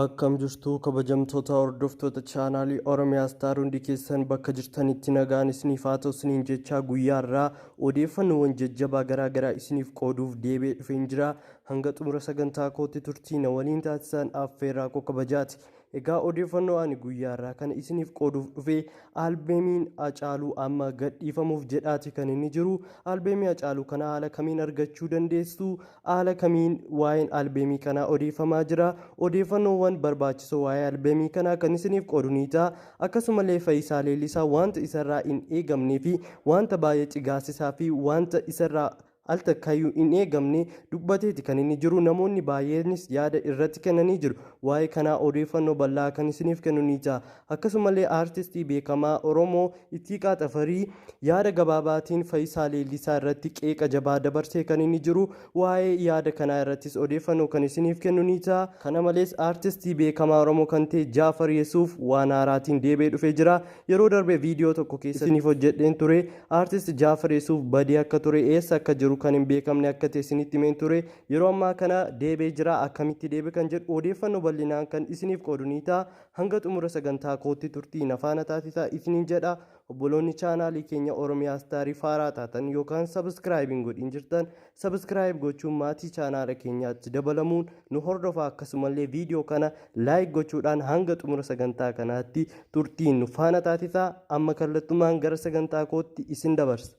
Akkam jirtu kabajamtoota hordoftoota chaanaalii Oromiyaa Star hundi keessan bakka jirtanitti nagaan isiniif haa ta'u isiniin jechaa guyyaarraa odeeffannoowwan jajjabaa garaagaraa isiniif qooduuf deebi'ee dhufeen jira. Hanga xumura sagantaa kootti turtii na waliin taasisan affeerraa koo kabajaati. Egaa odeeffannoo ani guyyaarraa kana isiniif qooduuf dhufe albeemiin Hacaaluu amma gadhiifamuuf jedhaati kan inni jiru. Albeemii Hacaaluu kana haala kamiin argachuu dandeessu? Haala kamiin waa'een albeemii kanaa odeeffamaa jira? Odeeffannoowwan barbaachisoo waa'ee albeemii kanaa kan isiniif qoodu ni ta'a. Akkasumallee Fayyisaa Leellisaa wanta isarraa hin eegamnee fi wanta baay'ee cigaasisaa fi wanta isarraa al takkayyuu hin eegamne dubbateeti kan inni jiru. Namoonni baay'eenis yaada irratti kennanii jiru. Waa'ee kanaa odeeffannoo bal'aa kan isiniif kennu ni ta'a. Akkasumallee aartistii beekamaa Oromoo Ittiiqaa Tafarii yaada gabaabaatiin Fayyisaa Leellisaa irratti qeeqa jabaa dabarsee kan inni jiru. Waa'ee yaada kanaa irrattis odeeffannoo kan isiniif kennu ni ta'a. Kana malees aartistii beekamaa Oromoo kan ta'e Jaafar Yesuuf waan haaraatiin deebi'ee dhufee jira. Yeroo darbe viidiyoo tokko keessatti isiniif hojjedheen ture. Aartistii Jaafar Yesuuf badii akka ture, eessa akka jiru kan hin beekamne akka ta'e isinitti himeen ture. Yeroo ammaa kana deebi'ee jira. Akkamitti deebi'e kan jedhu odeeffannoo bal'inaan kan isiniif qoodu ni ta'a. Hanga xumura sagantaa kootti turtii na faana taasisaa isiniin jedha. Obboloonni chaanaalii keenya Oromiyaa Staarii faaraa taatan yookaan sabskraayibiin godhin jirtan sabskraayib gochuun maatii chaanaala keenyaatti dabalamuun nu hordofaa. Akkasumallee viidiyoo kana laayik gochuudhaan hanga xumura sagantaa kanaatti turtiin nu faana taasisaa. Amma kallattumaan gara sagantaa kootti isin dabarsa.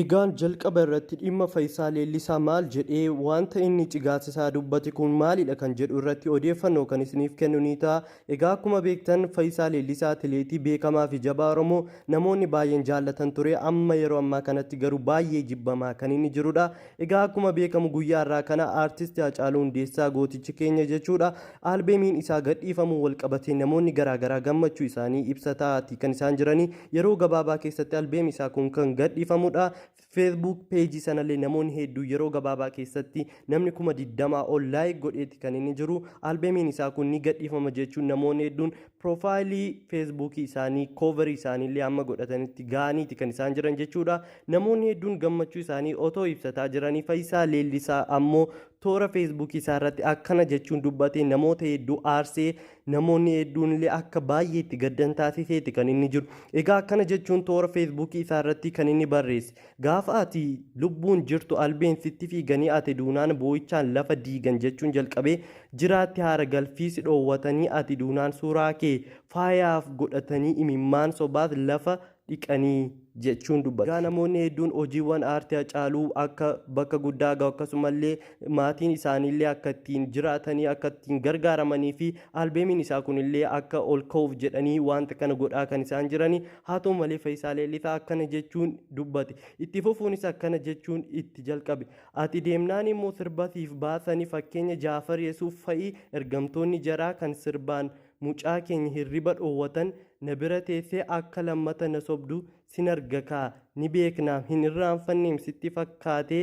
Egaan jalqaba irratti dhimma Fayyisaa Leellisaa maal jedhee wanta inni cigaasisaa dubbate kun maalidha kan jedhu irratti odeeffannoo kan isiniif kennu ni ta'a. Egaa akkuma beektan Fayyisaa Leellisaa atileetii beekamaa fi jabaa Oromoo namoonni baay'een jaallatan ture. Amma yeroo ammaa kanatti garuu baay'ee jibbamaa kan inni jirudha. Egaa akkuma beekamu guyyaa irraa kana aartistii Hacaaluu Hundeessaa gootichi keenya jechuudha albeemiin isaa gadhiifamuu wal qabatee namoonni garaagaraa gammachuu isaanii ibsataati kan isaan jiranii. Yeroo gabaabaa keessatti albeemii isaa kun kan gadhiifamudha. Facebook peejii sanallee namoonni hedduu yeroo gabaabaa keessatti namni 20,000 ol laayik godheeti kan inni jiru. Albeemiin isaa kun ni gadhiifama jechuun namoonni hedduun profaayilii Facebook isaanii kooverii isaaniillee amma godhatanitti gaaniiti kan isaan jiran jechuudha. Namoonni hedduun gammachuu isaanii otoo ibsataa jiranii Fayyisaa Leellisaa ammoo toora Facebook isaa irratti akkana jechuun dubbatee namoota hedduu aarsee namoonni hedduun illee akka baay'ee itti gaddan taasiseeti kan inni jiru. Egaa akkana jechuun toora Facebook isaa irratti kan inni barreesse gaafa ati lubbuun jirtu albeen sitti fiiganii ati duunaan boo'ichaan lafa diigan jechuun jalqabee jiraatti haara galfiisi dhoowwatanii ati duunaan suuraa kee faayaaf godhatanii imimmaan sobaas lafa dhiqanii jechuun dubbata. Egaa namoonni hedduun hojiiwwan aartii Hacaaluu akka bakka guddaa gahu akkasumallee maatiin isaaniillee akka ittiin jiraatanii akka ittiin gargaaramanii fi albeemiin isaa kunillee akka ol ka'uuf jedhanii wanta kana godhaa kan isaan jiranii. Haa ta'u malee Fayyisaa Leellisaa akkana jechuun dubbate. Itti fufuunis akkana jechuun itti jalqabe. Ati deemnaan immoo sirbasiif baasanii fakkeenya Jaafar Yesuuf fa'i ergamtoonni jaraa kan sirbaan mucaa keenya hirriba dhoowwatan na bira teessee akka lammata na sobdu sin arga kaa ni beeknaam hin irraanfanneem sitti fakkaatee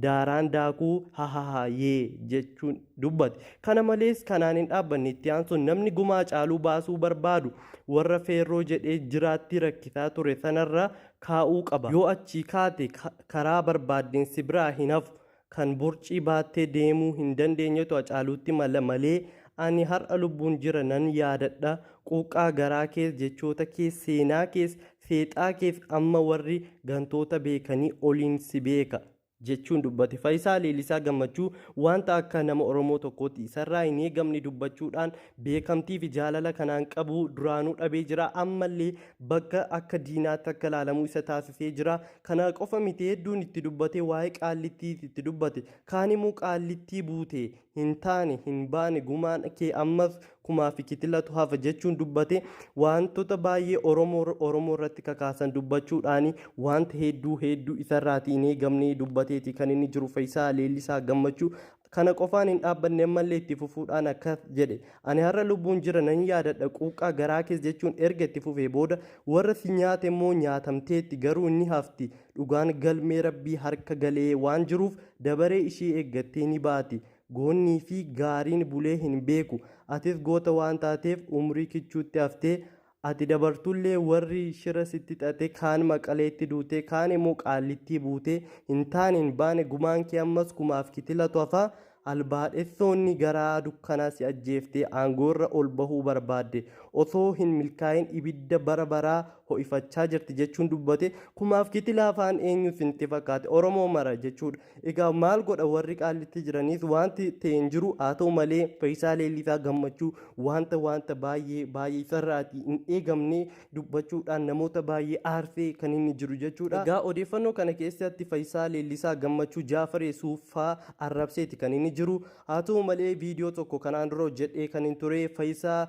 daaraan daakuu hahaha yee jechuun dubbate. Kana malees kanaan hin dhaabbanne itti aansuun namni gumaa Hacaaluu baasuu barbaadu warra feerroo jedhee jiraatti rakkisaa ture sanarra kaa'uu qaba. Yoo achi kaate karaa barbaaddeen si biraa hin hafu kan borcii baattee deemuu hin dandeenyetu Hacaaluutti mala malee ani har'a lubbuun jira nan yaadadha quuqqaa garaa kees jechoota kees seenaa kees seexaa kees amma warri gantoota beekanii oliin si beeka jechuun dubbate. Fayyisaa Leellisaa gammachuu wanta akka nama Oromoo tokkootti isarraa hin eegamne dubbachuudhaan beekamtii fi jaalala kanaan qabu duraanuu dhabee jira. Ammallee bakka akka diinaatti akka ilaalamuu isa taasisee jira. Kana qofa miti hedduun itti dubbate waa'ee qaallittii itti dubbate. Kaan immoo qaallittii buute hin taane hin baane gumaan kee ammas kumaa fi kitilatu hafa jechuun dubbate. Wantoota baay'ee Oromoo irratti kakaasan dubbachuudhaani wanta hedduu isarraatii hin eegamne dubbateeti kan inni jiru Fayyisaa Leellisaa gammachuu. Kana qofaan hin dhaabbanne ammallee itti fufuudhaan akkas jedhe. Ani har'a lubbuun jira nan yaadadha quuqqaa garaa kees jechuun erga itti fufee booda warra si nyaate immoo nyaatamteetti garuu inni hafti dhugaan galmee rabbii harka galee waan jiruuf dabaree ishee eeggattee ni baati. goonnii fi gaariin bulee hin beeku. Atis goota waan taateef umrii kichuutti haftee ati dabartullee warri shira sitti xaxe kaan maqaleetti duute kaan immoo qaallitti buute hin taane hin baane gumaan kee ammas kumaaf kitilatu hafa. Albaadhessoonni garaa dukkanaa si ajjeeftee aangoorra ol bahuu barbaadde osoo hin milkaa'in ibidda bara baraa ho'ifachaa jirti jechuun dubbate. Kumaaf kitila afaan eenyu sinti fakkaate Oromoo mara jechuudha. Egaa maal godha warri qaallitti jiraniis wanti ta'e hin jiru. Haa ta'u malee Fayyisaa Leellisaa Gammachuu wanta baay'ee isarraatii hin eegamne dubbachuudhaan namoota baay'ee aarsee kan inni jiru jechuudha. Egaa odeeffannoo kana keessatti Fayyisaa Leellisaa Gammachuu Jaafar Yesuufaa arrabseeti kan inni jiru. Haa ta'u malee viidiyoo tokko kanaan dura jedhee kan hin ture Fayyisaa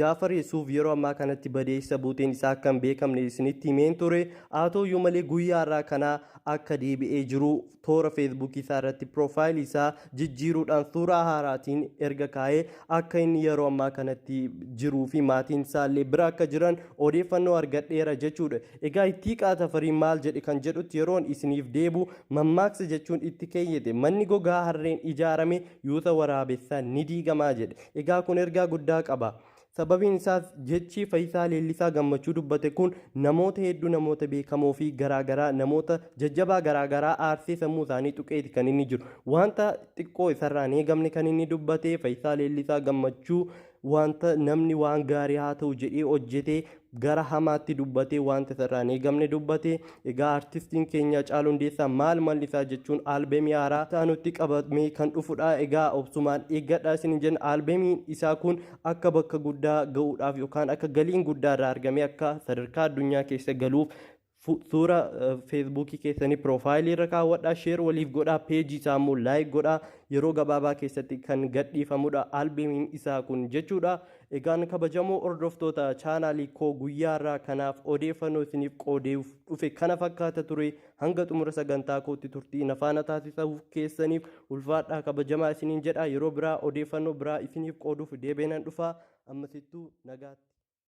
Jaafar Yesuuf yeroo ammaa kanatti badeessa buuteen isaa kan beekamne isinitti himeen ture. Haa ta'u malee guyyaa irraa kana akka deebi'ee jiru toora feesbuukii isaa irratti piroofaayilii isaa jijjiiruudhaan suuraa haaraatiin erga kaa'ee akka inni yeroo ammaa kanatti jiruu fi maatiin isaallee bira akka jiran odeeffannoo argadheera jechuudha. Egaa itti qaatafarii maal jedhe kan jedhutti yeroon isiniif deebu mammaaksa jechuun itti keeyyate manni gogaa harreen ijaarame yuuta waraabessaa ni diigamaa jedhe. Egaa kun ergaa guddaa qaba. Sababiin isaas jechi Fayyisaa Leellisaa Gammachuu dubbate kun namoota hedduu namoota beekamoo fi garaagaraa namoota jajjabaa garaagaraa aarsee sammuu isaanii tuqeeti kan inni jiru. Wanta xiqqoo isarraan eegamne kan inni dubbate Fayyisaa Leellisaa Gammachuu wanta namni waan gaarii haa ta'u jedhee hojjetee gara hamaatti dubbatee wanta isarraan eegamne dubbate. Egaa artistiin keenya Haacaaluu Hundeessaa maal mallisaa jechuun albeemii haaraa taanutti qabamee kan dhufudha. Egaa obsumaan eeggadhaa isin jenna. Albeemiin isaa kun akka bakka guddaa ga'uudhaaf yookaan akka galiin guddaa irraa argamee akka sadarkaa addunyaa keessa galuuf suura feesbuukii keessanii piroofaayilii irra kaawwadhaa, sheer waliif godhaa, peejii isaa immoo laayik godhaa. Yeroo gabaabaa keessatti kan gadhiifamudha albeemiin isaa kun jechuudha. Egaan kabajamoo hordoftoota chaanaalii koo guyyaa irraa kanaaf odeeffannoo isiniif qoodeef dhufe kana fakkaata ture. Hanga xumura sagantaa kootti turtii nafaana taasisuuf keessaniif ulfaadhaa kabajamaa isiniin jedha. Yeroo biraa odeeffannoo biraa isiniif qooduuf deebi'een dhufa. Ammasittuu nagaatti.